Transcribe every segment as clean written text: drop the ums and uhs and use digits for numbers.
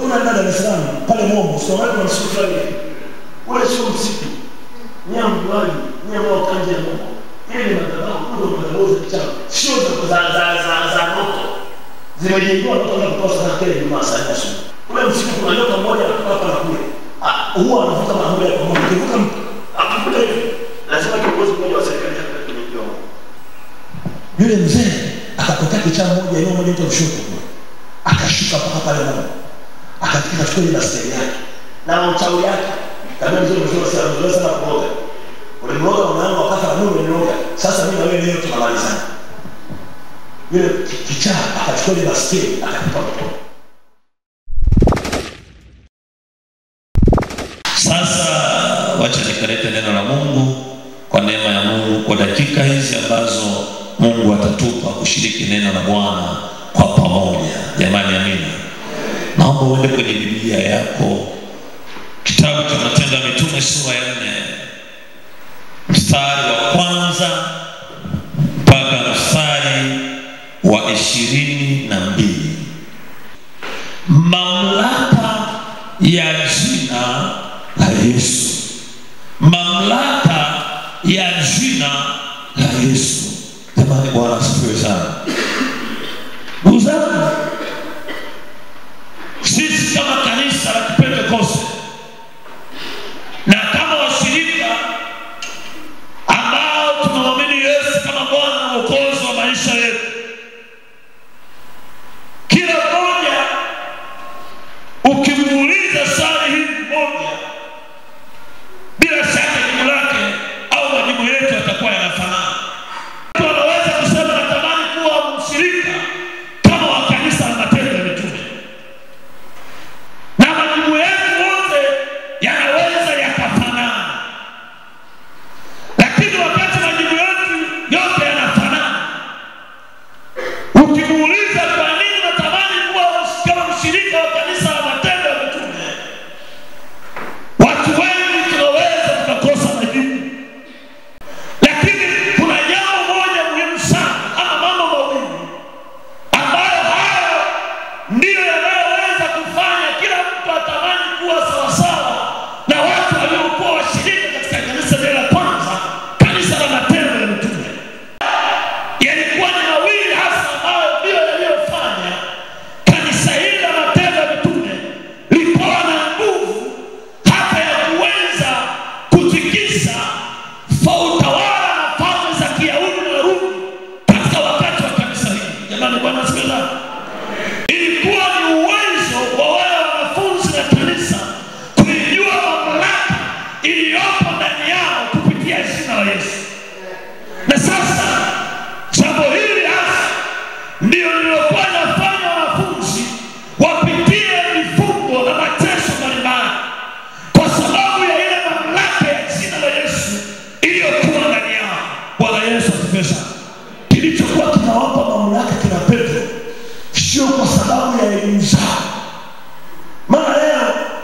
kuna dada Dar es Salaam pale Mombo, sio watu wanashuka hivi. Ule sio msitu. Nyambu wali, nyambu kanje ya Mombo. Ile ni madhabahu, ndio madhabahu za kichawi. Sio za moto. Zimejengwa na watu kutoa sadaka ile Jumaa saa 4. Ule msitu kuna nyoka mmoja anatoka hapa na kule. Huwa anavuta mahali kwa moja. Kivuka akukuta hivi. Lazima kiongozi mmoja wa serikali atakayejua. Yule mzee akatokea kichaa mmoja eneo moja tu mshuko. Akashuka mpaka pale Mombo. Akafika chukua ile baskeli yake. Na uchawi yake. Kama mzee sana kuoga. Ule mroga unaanza wakati wa Mungu mroga. Sasa mimi na wewe leo tunamalizana. Yule kichaa akachukua ile baskeli akatupa mtoto. Sasa wacha nikalete neno la Mungu kwa neema ya Mungu kwa dakika hizi ambazo Mungu atatupa kushiriki neno la Bwana kwa pamoja. Jamani, amina. Naomba uende kwenye Biblia yako, kitabu cha Matendo ya Mitume sura ya 4 mstari wa kwanza mpaka mstari wa 22. Mamlaka ya jina la Yesu. Mamlaka ya jina la Yesu. Jamani, Bwana asifiwe sana. Ndugu zangu, sisi kama kanisa la Pentekoste na kama washirika ambao tunamwamini Yesu kama Bwana na Mwokozi wa maisha yetu, kila mmoja ukimuuliza swali hili moja, bila shaka jibu lake au majibu yetu yatakuwa yanafanana. Tunaweza kusema natamani kuwa mshirika kama wa kanisa la Matendo ya Mitume, na majibu yetu wote yanaweza yakafanana. Lakini wakati majibu yetu yote yanafanana, ukimuuliza kwa nini natamani kuwa kama mshirika wa kanisa la Matendo ya Mitume, watu wengi tunaweza tukakosa majibu. Lakini kuna jambo moja muhimu sana, ama mambo mawili ambayo hayo ndiyo yanayoweza kufanya kila mtu atamani kuwa sawasawa na watu waliokuwa washirika katika kanisa la kwanza, kanisa la Matendo ya Mitume. Yalikuwa ni mawili hasa ambayo ndio yaliyofanya kanisa hili la Matendo ya Mitume likuwa na nguvu hata ya kuweza kutikisa utawala na falme za Kiyahudi na Rumi katika wakati wa kanisa hili. Jamani, Bwana asifiwe. Ilikuwa ni uwezo wa wale wanafunzi na kanisa kuijua mamlaka iliyopo ndani yao kupitia jina la Yesu. Na sasa jambo hili hasa ndio lililokuwa linafanya wanafunzi wapitie vifungo na mateso mbalimbali kwa sababu ya ile mamlaka ya jina la Yesu iliyokuwa ndani yao. Bwana Yesu asifiwe sana. Kilichokuwa kinawapa mamlaka kina Petro sio kwa sababu ya elimu zao. Maana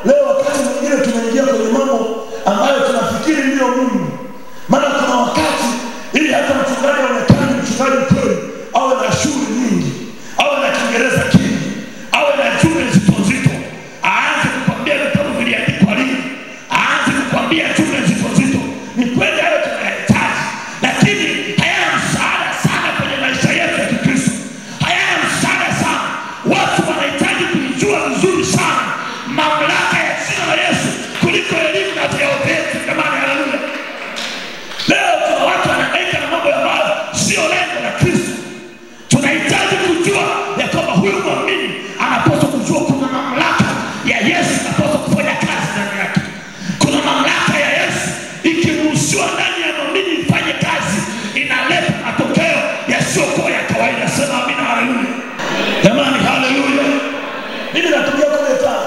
leo wakati mwingine tunaingia kwenye mambo ambayo tunafikiri ndio Mungu. Maana kuna wakati ili hata mchungaji aonekane mchungaji kweli, awe na shule nyingi, awe na Kiingereza kingi, awe na jumbe nzito, aanze kukwambia vitabu viliandikwa lini, aanze kukwambia jumbe nzito. Ni kweli hayo tunayahitaji, lakini hayana msaada sana kwenye maisha yetu ya Kikristo. Hayana msaada sana. Watu wanahitaji kujua vizuri sana mamlaka ya jina la Yesu kuliko elimu na vyeo vyetu. Jamani, haleluya. Leo kuna watu wanahangaika na mambo ambayo sio lengo la Kristo. Tunahitaji kujua ya kwamba huyu muumini anapaswa kujua kuna mamlaka ya Yesu anapaswa kufanya kazi ndani yake. Kuna mamlaka ya Yesu ikiruhusiwa ndani ya muumini ifanye kazi, inaleta matokeo yasiyokuwa ya kawaida. Sema amina, haleluya. Jamani, haleluya. Mimi natumia kule Tanga.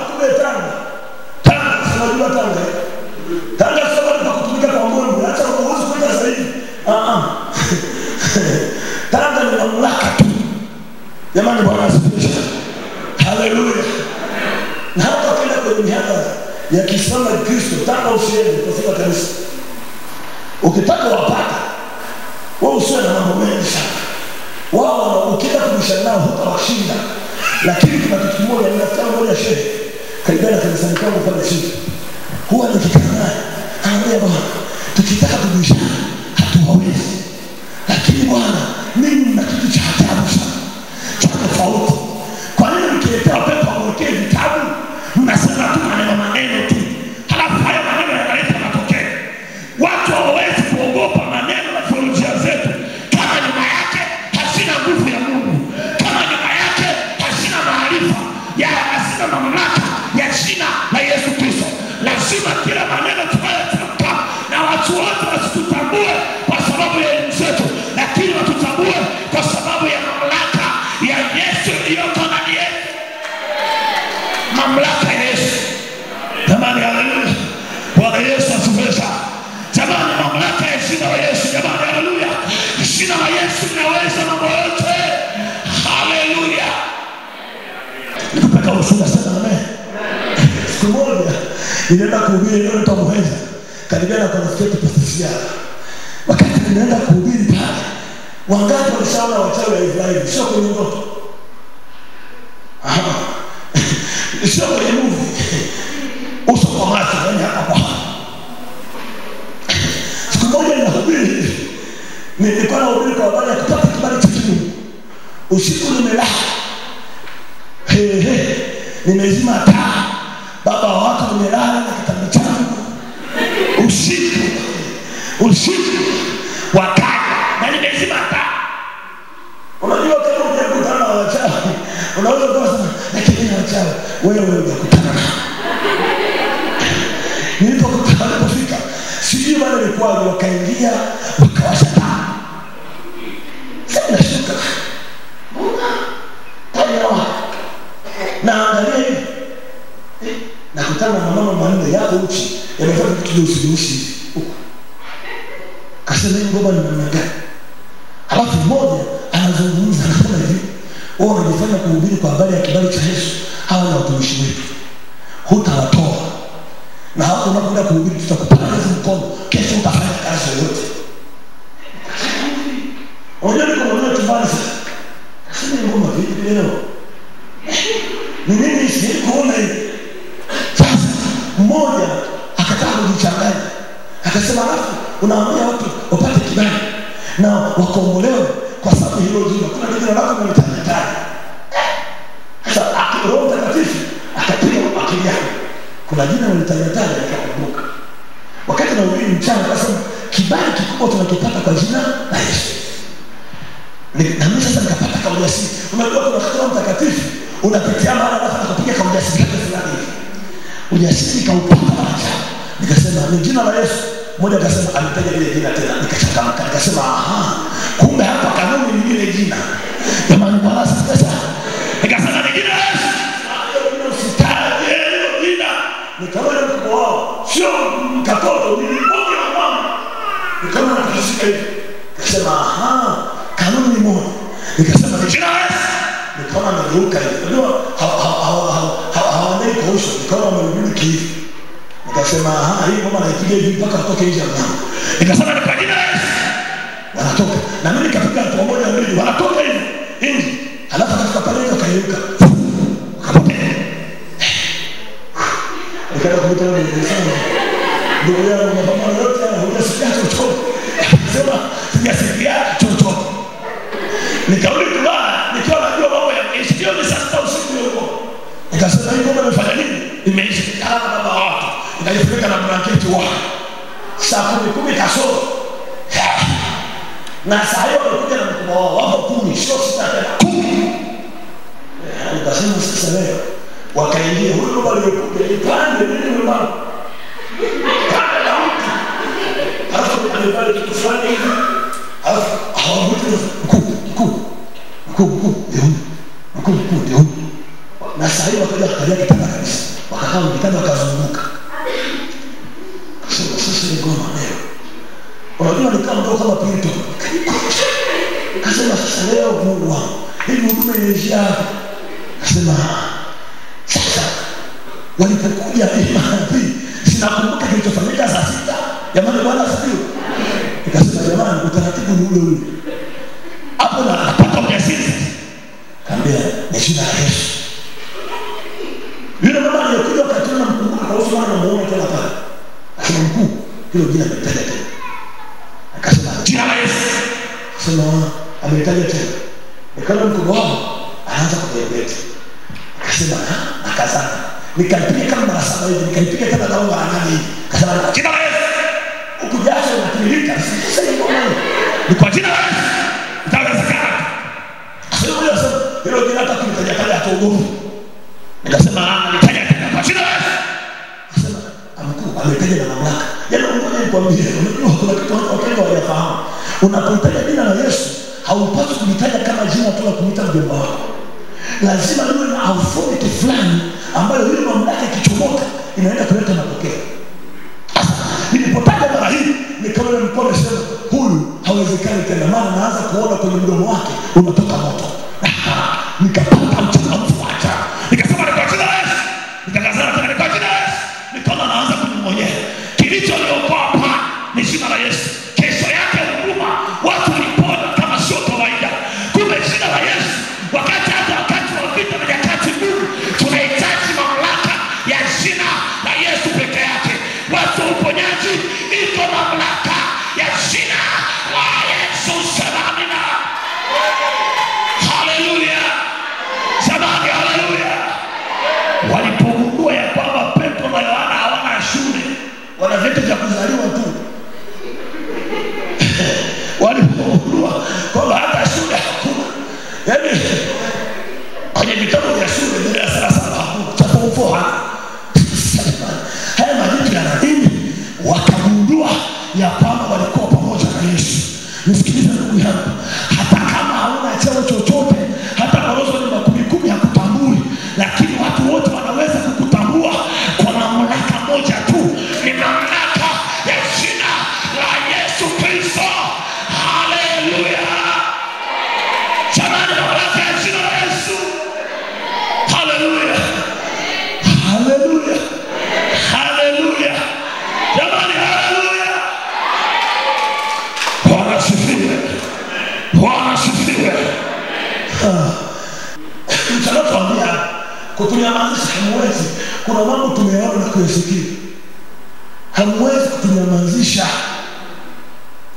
Unajua Tanga? Tanga sasa kwa kutumika kwa Mungu, hata uwezo kwenda zaidi. Tanga ni mamlaka tu. Jamani, Bwana asifiwe. Haleluya. Na hata kila kwenye mihadhara ya Kiislamu na Kristo, Tanga usiende kwa sababu kanisa. Ukitaka wapata, wao usiwe na mambo mengi sana. Wao ukitaka kubishana nao hutawashinda. Lakini kuna kitu kimoja, ninafikiri moja shehe. kaibana kanisani kwangu pale chini. Huwa nikikaa naye, anaambia bwana, tukitaka kubishana hatuwezi. Lakini bwana, mimi nina kitu cha ajabu sana. Cha tofauti. Kwa nini mkiletea pepo mwekee vitabu? Mnasema tu maneno tu. Halafu haya maneno yanaleta matokeo. Watu hawawezi kuogopa maneno na theolojia zetu kama nyuma yake hazina nguvu ya Mungu. Kama nyuma yake hazina maarifa ya hazina mamlaka ya jina la Yesu Kristo. Lazima kila maneno tunayotamka na watu wote wasitutambue kwa sababu ya elimu zetu, lakini watutambue kwa sababu ya mamlaka ya Yesu iliyoko ndani yetu. Mamlaka ya Yesu. Jamani, haleluya. Bwana Yesu asifiwe sana. Jamani, mamlaka ya jina la Yesu. Jamani, haleluya. Jina la Yesu linaweza mambo yote. Haleluya. Nikupeka ushuhuda sana, amen. Siku moja nilienda kuhubiri leo nitamuweza. Karibia kwa rafiki Pastor. Wakati nilienda kuhubiri pale, wangapi walishaona wachawi wa Israeli? Sio kwenye ndoto. Sio kwenye movie. Uso kwa macho yani hapa. Siku moja ninahubiri. Nilikuwa nahubiri kwa habari ya kupata kibali cha Mungu. Usiku nimelala. Nimezima taa. Baba wa watu nimelala na kitanda changu. Usiku wakati na nimezima taa. Unajua kama unakutana na wachawi, unaweza kusema lakini wachawi wewe unakutana nao. Nilipofika sijui bado ilikuwa wakaingia wakawasha taa. Sasa nashuka. Na angalia hivi. Nakutana na mama manne yako uchi. Yamefanya kitu usijuishi. Kasema ngoma ni namna gani? Halafu mmoja anazungumza anasema hivi, wao wanajifanya kuhubiri kwa habari ya kibali cha Yesu. Hawa ni watumishi wetu. Hutawatoa. Na hapo unapoenda kuhubiri tutakupeleka mkono. Kesho utafanya kazi yoyote. Unajua niko mwenyewe tumbani sasa. Kasema ngoma vipi leo? Ni nini sisi kuona hivi? Sasa mmoja akataka kujichanganya. Akasema alafu unaambia watu wapate kibali na wakombolewe kwa sababu hilo jina. Kuna jina lako mlitajataja. Sasa Roho Mtakatifu akapiga akili yake. Kuna jina mlitajataja akakumbuka. Wakati na ubiri mchana akasema kibali kikubwa tunakipata kwa jina la Yesu. Na mimi sasa nikapata kwa ujasiri. Unajua kuna Roho Mtakatifu unapitia mahali alafu anakupiga kwa ujasiri fulani hivi. Ujasiri kaupata acha. Nikasema ni jina la Yesu. Mmoja akasema alitaja ile jina tena. Nikachangamka nikasema aha, kumbe hapa kanuni ni ile jina. Jamani, Bwana sasa nikasema ni jina la Yesu. Hayo usitaje hilo jina. Nikaona mkubwa wao sio mkatoto ni mmoja wa mama. Nikaona nakashika hivi. Nikasema aha, kanuni ni moja. Nikasema ni jina la Yesu. Nikaona nageuka hivi. Unajua hawanei kwa uso. Nikaona wamerudi hivi. Nikasema hii mama anaipiga hivi mpaka atoke nje ya mlango. Nikasema ni kwa jina la Yesu. Wanatoka. Na mimi nikapiga mtu mmoja mbili wanatoka hivi. Nje. Halafu katika pale akairuka. Akapotea. Nikaenda kumwita yule mzee. Ndio yao mapambano yote haya hujasikia chochote. Sema sijasikia chochote. Nikarudi kulala nikiwa najua mambo ya sio ni sasa usiku huko. Nikasema hii ngoma imefanya nini? Imeisha kama baba watu. Nikajifunika na blanketi wao. Saa 10 kasoro. Na saa hiyo walikuja na mkubwa wao wapo 10, sio 6 tena 10. Nikasema sasa leo wakaingia huyo baba aliyekuja ipande nini mama. Kama na mtu. Alafu alipale kitu fulani hivi. Alafu hawamuti mkuu ndio. Na saa hiyo wakaja kalia kitanda kabisa. Wakakaa kitanda wakazunguka. Sasa ni ngoma leo. Unajua ni kama kama Pinto. Kasema sasa leo Mungu wangu. Hii huduma inaishia hapa. Kasema sasa walipokuja hivi sinakumbuka kilichofanyika saa 6. Jamani, Bwana asifiwe. Nikasema jamani, utaratibu ni ule ule. Hapo na napata ujasiri. Kaambia ni jina la Yesu. Yule mama aliyekuja kuhusu maana muone tena pale. Akasema mkuu, hilo jina amelitaja tena. Akasema jina la Yesu. Akasema amelitaja tena. Nikaona mkono wao anaanza kubebeta. Akasema akazana. Nikalipiga kama mara 7 hivi, nikalipiga tena kama mara 8 hivi. Akasema jina la Yesu. Huku jasho linatirika. Sasa hiyo ni kwa jina la Yesu. Itawezekana. Sasa hilo jina hata kulitaja kale ataogopa. Nikasema nitaja tena kwa jina la Yesu. Akasema amkuu ametaja na mamlaka. Yaani ngoja nikwambie, unajua kuna kitu watu hawajafahamu. Unapotaja jina la Yesu, haupaswi kulitaja kama jina tu la kumuita mjomba wako. Lazima liwe na authority fulani ambayo ile mamlaka ikichomoka inaenda kuleta matokeo. Nilipotaja mara hii nikaona mkono sema huyu hawezekani tena, maana naanza kuona kwenye mdomo wake unatoka moto. Nikapata mchangamfu acha. Nikasema ni kwa jina la Yesu. Nikakazana tena kwa jina la Yesu. Nikaona naanza kumngojea. Kilichoniokoa hapa ni jina la Yesu. Kesho yake huduma watu walipona kama sio kawaida. Kumbe jina la Yesu wakati wa vita na nyakati ngumu tunahitaji mamlaka ya jina la Yesu peke yake. Watu uponyaji iko mamlaka ya jina la Yesu. Samamina. Haleluya. Samani haleluya. Walipogundua ya kwamba Petro na Yohana hawana shule, wana vyeti vya kuzaliwa tu. Walipogundua kwamba hata shule hakuna. Yaani kwenye vitabu vya shule vile darasa la 7 cha form 4 haya majitu yana nini? Wakagundua ya kwamba walikuwa pamoja na Yesu. Nisikilize ndugu yangu, hata kama hauna cheo chochote, hata balozi ni makumi hakutambui, lakini watu wote wanaweza kukutambua kwa mamlaka moja tu, ni mamlaka ya jina la Yesu Kristo. Haleluya. Jamani, mamlaka ya jina la Yesu. Haleluya. Haleluya. Haleluya. Jamani, haleluya. Bwana asifiwe. Bwana asifiwe. Mtakapoambia kutunyamazisha hamwezi. Kuna mambo tumeona na kuyasikia. Hamwezi kutunyamazisha.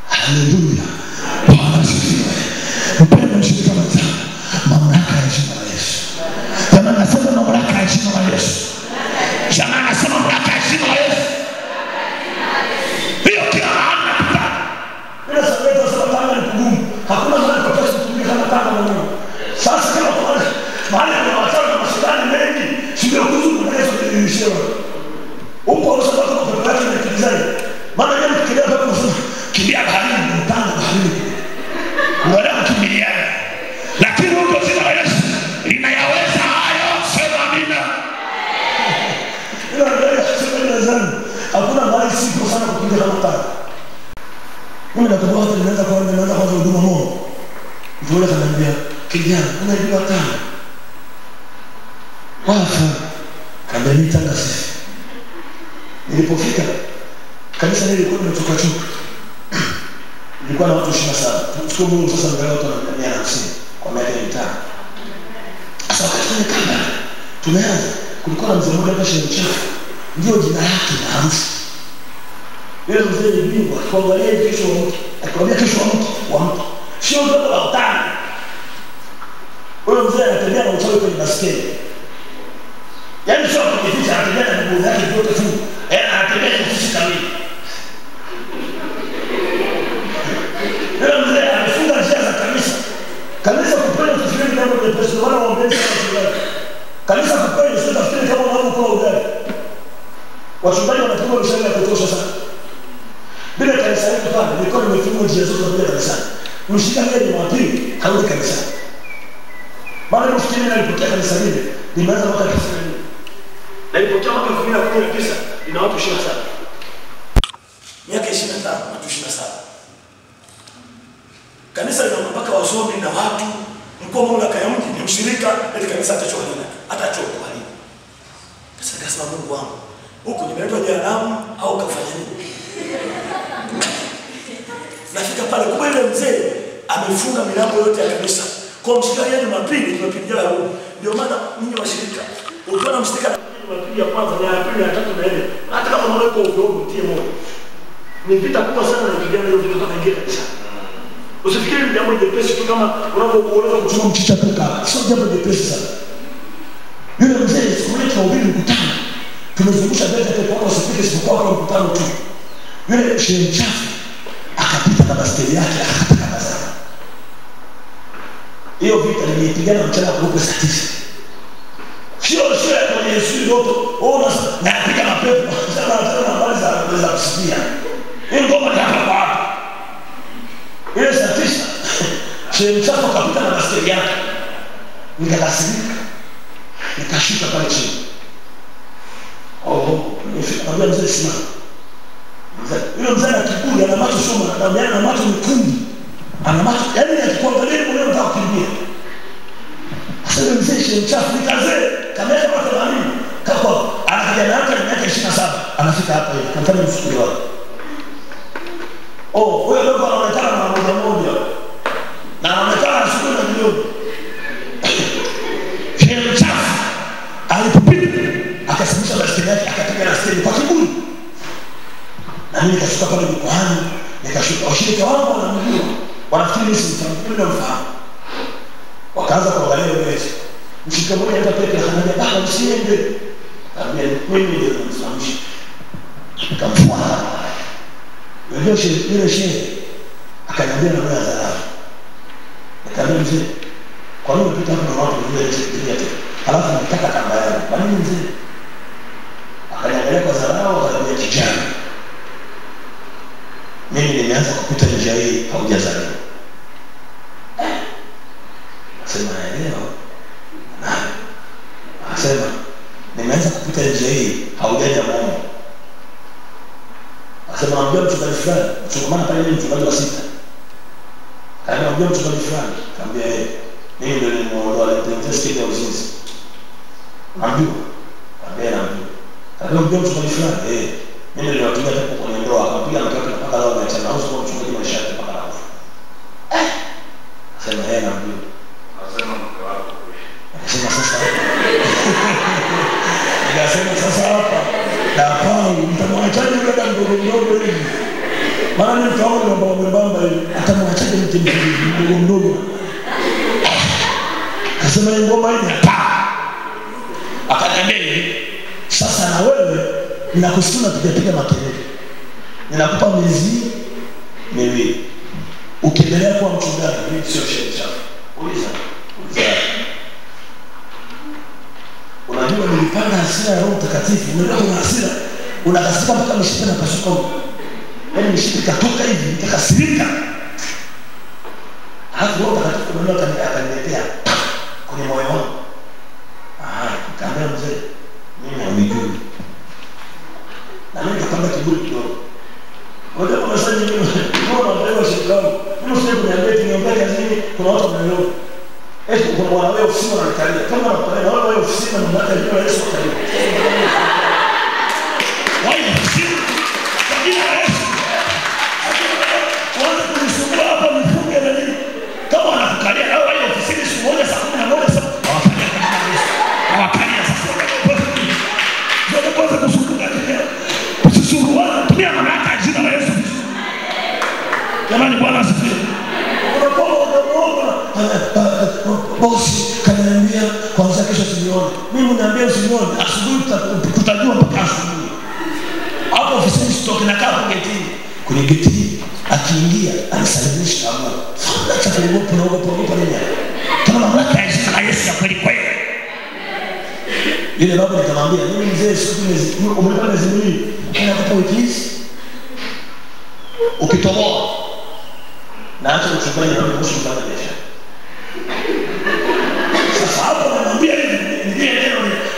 Haleluya. Bwana asifiwe. Mpendwa mshirika mwenzangu, mamlaka ya jina la Yesu. Jamani, nasema mamlaka ya jina la Yesu. Jamani, nasema mamlaka ya jina la Yesu. Hiyo kila mahali napita. Bila sababu sasa tanga ni kugumu. Hakuna mahali kwa pesa kutumia kama tanga mwenyewe. Sasa kama kwa mahali kuna watu na mashindano mengi, sio kuzuku na Yesu ndiye upo unasababu kwa kupata na kizai. Maana yeye mkilia hapo unasema kimbia baharini, mtanga baharini. Wala mkimbiliana. Lakini huko jina la Yesu linayaweza hayo. Sema amina. Ila ndio sema zangu. Hakuna mahali sipo sana kupiga kama tanga. Mimi nakumbuka watu wanaanza kwanza huduma moja. Mtu yule ananiambia, "Kijana, unajua tanga?" Wafa. Kambeni tanga sisi. Nilipofika kanisa hili lilikuwa limetoka chuka. Nilikuwa na watu 27. Tunachukua Mungu sasa angalau watu 150 kwa miaka 5. Sasa wakati kama tumeanza kulikuwa na mzee mmoja hapa Shemchefu. Ndio jina lake maarufu. Yule mzee ni bingwa kuangalia kesho wa mtu. Akwambia kesho wa mtu. Sio ndoto la utani. Yule mzee anatembea na uchawi kwenye baskeli. Yaani sio kujificha, anatembea na miguu yake yote tu. Anatembea kuficha kamili. Yule mzee amefunga njia za kanisa. Kanisa kupenda kufikiri kama ni pesa wala waombezi kwa kanisa kupenda kufikiri kama wanaokula ugali. Wachungaji wanapigwa mshahara ya kutosha sana. Bila kanisa hili pale, nilikuwa nimefungwa njia zote za kanisani. Mshika yeye ni wapi? Haudi kanisani. Maana msikini nilipotea kanisa hili, nimeanza mwaka 2000. Na nilipotea mwaka 2019, ina watu 27. Miaka 25 na 27. Kanisa lina mpaka wasomi na watu, mkuu wa mamlaka ya mji ni mshirika, ili kanisa atachoka nini? Atachoka hali. Sasa kasema Mungu wangu, huko nimeletwa jehanamu au kafanya nini? Nafika pale kwa yule mzee amefunga milango yote ya kanisa. Kwa mshirika yeye Jumapili tunapigia huko. Ndio maana ninyi washirika, ukiona mshirika unapiga kwanza na ya pili ya tatu na ile. Hata kama unaweka ovyo tie moyo. Ni vita kubwa sana na kijana hiyo vita kuingia kabisa. Usifikiri ni jambo jepesi tu kama unapokueleza kuchuma mchicha kuka. Sio jambo jepesi sana. Yule mzee siku ile tunahubiri mkutano. Tumezungusha bega kwa usifike sipokuwa kwa mkutano tu. Yule shehe mchafu akapita na baskeli yake akataka bazara. Hiyo vita nilipigana mchana kuruka saa 9. Sio kwenye Yesu ndoto. Ona na kupiga mapepo. Sasa tena habari za kusikia. Hiyo ngoma ndio hapa. Ile saa 9 shehe mchafu akapita na baskeli yake. Nikakasirika. Nikashuka pale chini. Nifika mzee simama. Yule mzee ana kiburi, ana macho soma, ana macho mekundu. Ana macho, yaani akikuangalia mwenyewe unataka kukimbia. Sasa yule mzee shehe mchafu nikazee, kamera kwa 80. Kako anakuja na yake miaka 27. Anafika hapa hivi, kantani msukuri wake. Huyo ndio anaonekana na moja. Na anaonekana sukuri na milioni. Shehe mchafu alipopita akasimamisha baskeli yake akapiga na steli kwa kiburi. Na mimi nikashuka pale mkoani, nikashuka washirika wangu wanamjua. Wanafikiri mimi mfahamu. Wakaanza kuangalia yule mtu. Mshirika mmoja hata peke ananiambia baba msiende. Kaambia mimi ndio nimsimamisha. Nikamfuata. Yule shehe akaniambia na wewe adhabu. Nikamwambia mzee, kwa nini unapita hapo na watu wengine tena? Alafu nataka kamba yangu. Kwa nini mzee? Akaniangalia kwa dharau akaniambia kijana. Mimi nimeanza kupita njia hii haujazaliwa. Sema leo. Asema nimeanza kupita njia hii haujaja Mungu. Asema naambia mchungaji fulani, mchungaji pale ni mchungaji wa 6. Kaambia mchungaji fulani, kaambia yeye mimi ndio nimeondoa ile test ya uzinzi. Naambia kaambia mchungaji fulani, mimi ndio natumia hapo kwenye ndoa, akampiga mtoto mpaka leo ameachana na uso wa mchungaji maisha yake mpaka leo. Sema yeye naambia. Asema mke wako. Sema sasa. Nikasema sasa hapa. Na Paulo mtamwachaje yule dada mdogo hivi? Maana ni mtu wangu ambao mwembamba hivi, atamwachaje mtu mdogo. Akasema ngoma hii hapa. Akaniambia sasa na wewe ninakusuna tukipiga makelele. Ninakupa miezi 2. Ukiendelea kuwa mchungaji, mimi sio shehe chako. Uliza. Unajua nilipanda hasira ya Roho Mtakatifu, unajua hasira unakasika mpaka mshipa na pasuka. Yaani mshipa katoka hivi, nikakasirika. Halafu Roho Mtakatifu ndio akaniletea kwenye moyo wangu. Kaambia mzee, mimi hamjui. Na mimi nikapanda kiburi kidogo. Wale wanasema mimi mbona leo shikao? Mimi sio kuniambia niombe kazini kuna watu wananiona. Kuna wale ofisi wananikalia. Kama wale wale ofisi wananikalia na Yesu karibu. Why ofisi? Kila Yesu. Wale kunisumbua hapa mfunge na nini? Kama wanakalia na wale ofisi siku moja saa 11 sasa hawakalia sasa. Ndio kwanza kusukuka tena. Usisuruana tumia mamlaka ya jina la Yesu. Jamani Bwana asifiwe. Bosi kaniambia kwanza kesho tulione. Mimi niambia usinione, asubuhi tutajua mpaka asubuhi. Hapo ofisini stoki na kaa getini. Kwenye geti akiingia alisalimisha Allah. Sasa tunaogopa naogopa nini? Kama mamlaka ya jina la Yesu ya kweli kweli. Ile baba nikamwambia mimi mzee siku hizi umepanda zimini. Unakupa wiki hizi. Ukitoboa na hata uchukue na kuhusu kufanya biashara. Sasa hapo anamwambia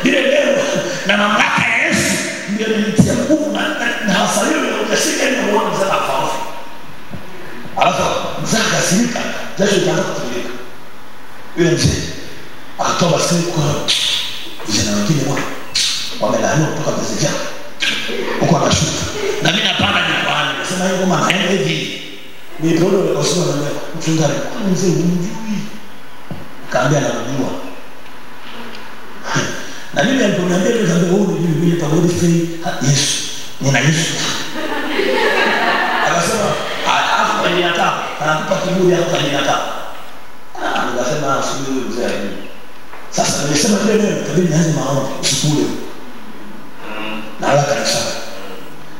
ile leo na mamlaka ya Yesu ndio nilitia nguvu na hasalio ya ujasiri na muone mzee akafa. Alafu mzee akasirika, jasho ikaanza kutiririka. Yule mzee akatoa baskeli kwa vijana wengine wamelaaniwa kutoka kazi yake. Huko anashuka. Na mimi napanda jukwani. Nasema hiyo ngoma naenda hivi. Ni ndio ndio usio na mchungaji. Mzee unijui. Kaambia anajua. Na mimi aliponiambia nikamwambia wewe Yesu. Akasema hapo kwa nini nataka? Anakupa kiburi hapo kwa nini nataka? Nikasema asubiri mzee. Sasa nimesema vile leo kabidi nianze maombi usikule. Na ala kanisa.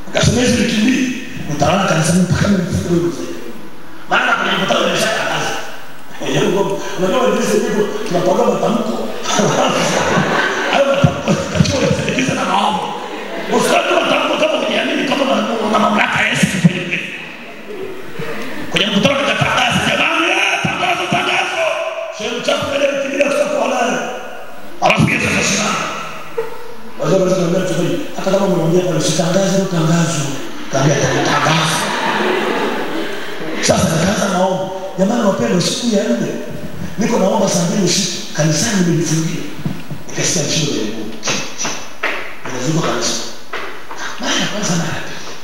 Nikasema hizi wiki mbili nitalala kanisani mpaka nifike mzee. Maana kuna mkutano nimeshatangaza. Unajua ndizo hivyo tunapoga matamko. Hayo matamko tunachoelekeza na maombi. Usikate matamko kama unaamini kama una mamlaka ya Yesu kwenye. Kwenye mkutano nikatangaza jamani, tangazo. Sio mchafu kile kile kwa nani. Alafikia sasa. Wazee wanasema tunabii hata kama mnaongea kwa usitangaze tangazo. Kaambia tangazo. Sasa nikaanza maombi. Jamani wapendwa, siku ya 4 niko naomba saa 2 usiku kanisani nimejifungia. Nikasikia mshindo wa Mungu. Ninazunguka kanisa. Mara kwanza mara pili.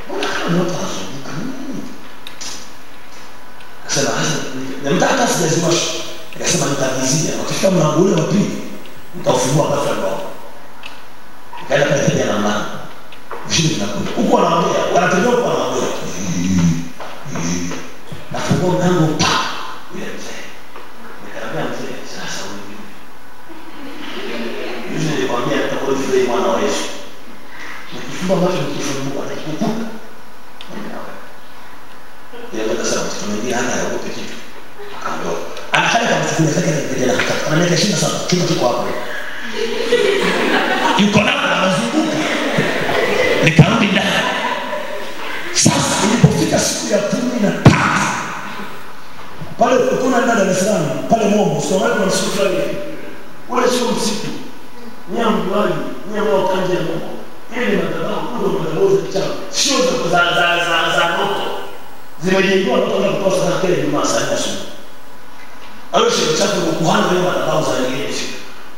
Mbona kama ndio tazunguka? Sasa nataka sijaziwasha. Nikasema nitavizia. Wakifika mlango ule wa pili nitafungua ghafla ndio. Nikaenda pale tena na mama. Mshindo tunakuja. Huko wanaongea, wanatembea huko wanaongea. Nafungua mlango pa yule mzee. Nikamwambia mzee, sasa wewe. Yule nikamwambia atakuwa yule mwana wa Yesu. Nikifumba macho nikifungua atakukuta. Yeye akasema tunaingia hana ya wote kitu. Akaondoka. Anataka kumchukulia zake na kijana kaka. Ana miaka 27 kile kiko hapo. Yuko napo anazunguka. Nikarudi ndani. Sasa ilipofika siku ya 13 pale kuna ndani Dar es Salaam pale Mombo sio watu wanasikia hivi wale sio msitu nyambu wali nyambu kanje ya Mombo ile madhabahu ndio madhabahu za kichawi sio za moto zimejengwa na watu kutoka sana kile nyuma sana sana au sio chafu kuhana ile madhabahu za yenyewe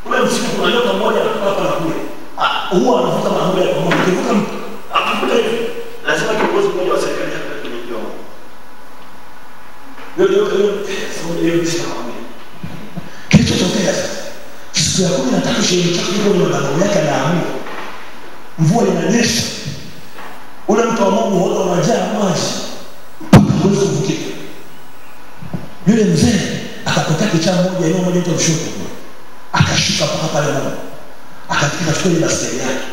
ule msitu kuna nyoka mmoja hapa na kule huwa anavuka mahali kwa moja kivuka akivuka hivi lazima kiongozi mmoja wa serikali hapa kwenye kilichotokea siku ya 13 sherehe chako ndio madhabahu yake anaamua mvua inanyesha ule mtu wa Mungu wote wanajaa maji uwezo kuvukika yule mzee akapata kichaa moja eneo moja tu kushoto akashuka mpaka pale Mungu akafika chukua ile baskeli yake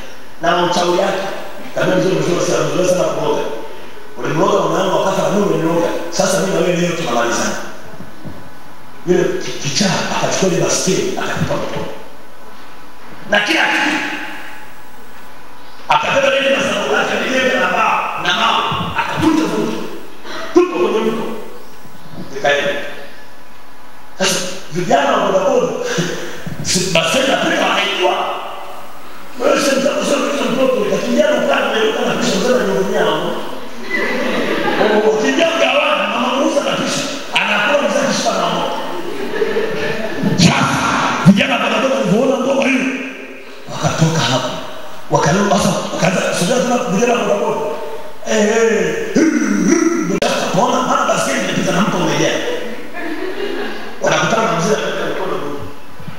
na mchawi yake kama mzee sana kuoga ule mmoja wanaanza wakati na Mungu nioga sasa mimi na wewe leo tunamalizana yule kichaa akachukua ile baskeli akatupa mtoto na kila kitu akabeba ile mazao yake ile na mao akatunza vuto tupo kwenye mto zikaenda sasa vijana wa bodaboda baskeli apeleka haikuwa wewe sasa mtakusoma mtoto ikakimbia ukani na kushangana nyumbani yao kijana gawana mama Musa kabisa anakula mzee kishika na moto vijana bodaboda waliona ndoa hiyo wakatoka hapo wakalala sasa wakaanza sogea tena vijana bodaboda bona mara baskeli inapita na mto umejaa wanakutana na mzee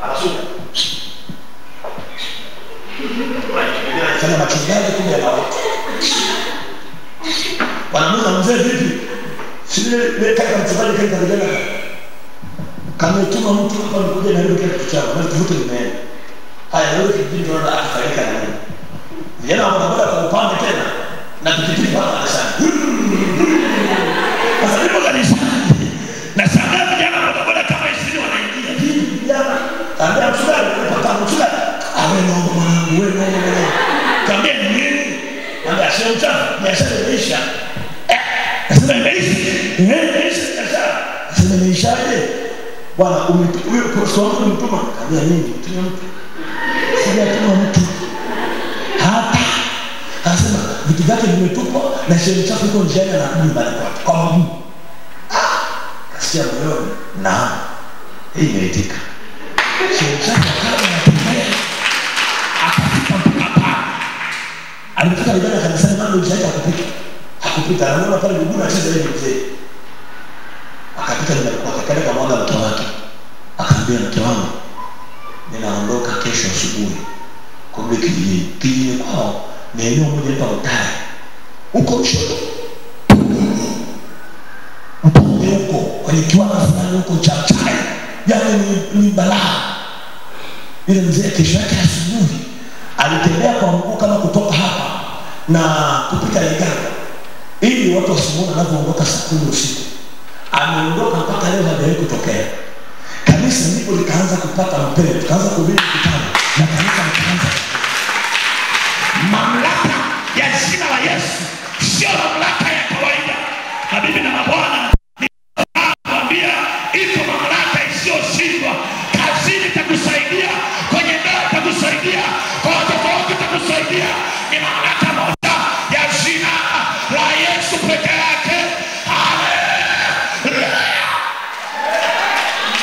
anasuka sana machungaji kumbe anaota wanamuza mzee vipi sile kaka mchungaji kaenda vijana kama tuma mtu hapa nikuja na ile kitu chao na tuvuta nimeenda haya leo kijiji tunaona akafarika na nini vijana wanaboda kwa upande tena na pikipiki hapa sana sasa ndipo kanisa na sasa vijana wanaboda kama 20 wanaingia hivi vijana kaambia mchungaji kupata mchungaji awe naomba mwanangu wewe naomba kaambia nini kaambia sio mchafu biashara imeisha sasa imeisha sasa imeishaje bwana huyo kwa wangu mtuma kaambia nini tuna mtu sijatuma mtu hapa anasema vitu vyake vimetupwa na sherehe chako iko njiani na nyumbani kwake kwa mguu kasikia moyoni na hii imeitika sherehe chako kama anatembea akafika mpaka hapa alipofika vijana kanisani mambo yake hakupita anaona pale mguu anacheza ile mzee akapita ndani kwa kaka kama mwana mtoto wake akaambia mke wangu ninaondoka kesho asubuhi kurudi kijijini kwao ni eneo moja hapa Utare. Huko Lushoto. Mpunge huko, kwenye kiwanda fulani huko cha chai. Yaani ni balaa. Ile mzee kesho yake asubuhi alitembea kwa mguu kama kutoka hapa na kupita Liganga ili watu wasimuone anapoondoka saa 10 usiku. Ameondoka mpaka leo hajawahi kutokea. Kanisa ndipo likaanza kupata mpendo, tukaanza kuhubiri kitabu na kanisa likaanza. Mamlaka ya jina la Yesu sio mamlaka ya kawaida. Na bibi na mabwana nikwambia iko mamlaka isiyoshindwa. Kazini itakusaidia, kwenye ndoa itakusaidia, kwa watoto wako itakusaidia. Ni mamlaka moja ya jina la Yesu peke yake. Haleluya.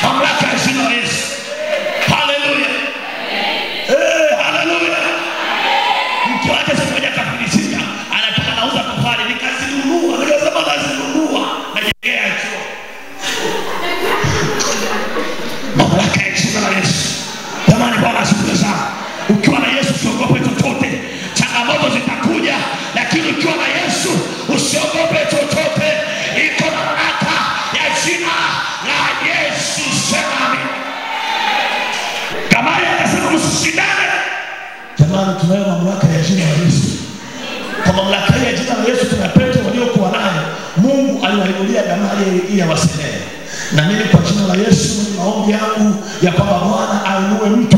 Mamlaka ya jina la Yesu. Haleluya. Haleluya. Mtu wake sasa moja kafilisika, anataka nauza kufari, nikazinunua, nikasema nazinunua, najengea chuo. Mamlaka ya jina la Yesu. Jamani, Bwana asifiwe sana. Ukiwa na Yesu usiogope chochote. Changamoto zitakuja, lakini ukiwa na Yesu usiogope chochote. Iko mamlaka ya jina la Yesu. Sema amen. Gamalieli akasema msishindane. Jamani, tunayo mamlaka ya jina la Yesu. Kwa mamlaka ya jina la Yesu tunapenda waliokuwa nayo. Mungu aliwainulia Gamalieli ili awasemee. Na mimi kwa jina la Yesu maombi yangu ya kwamba Bwana ainue mtu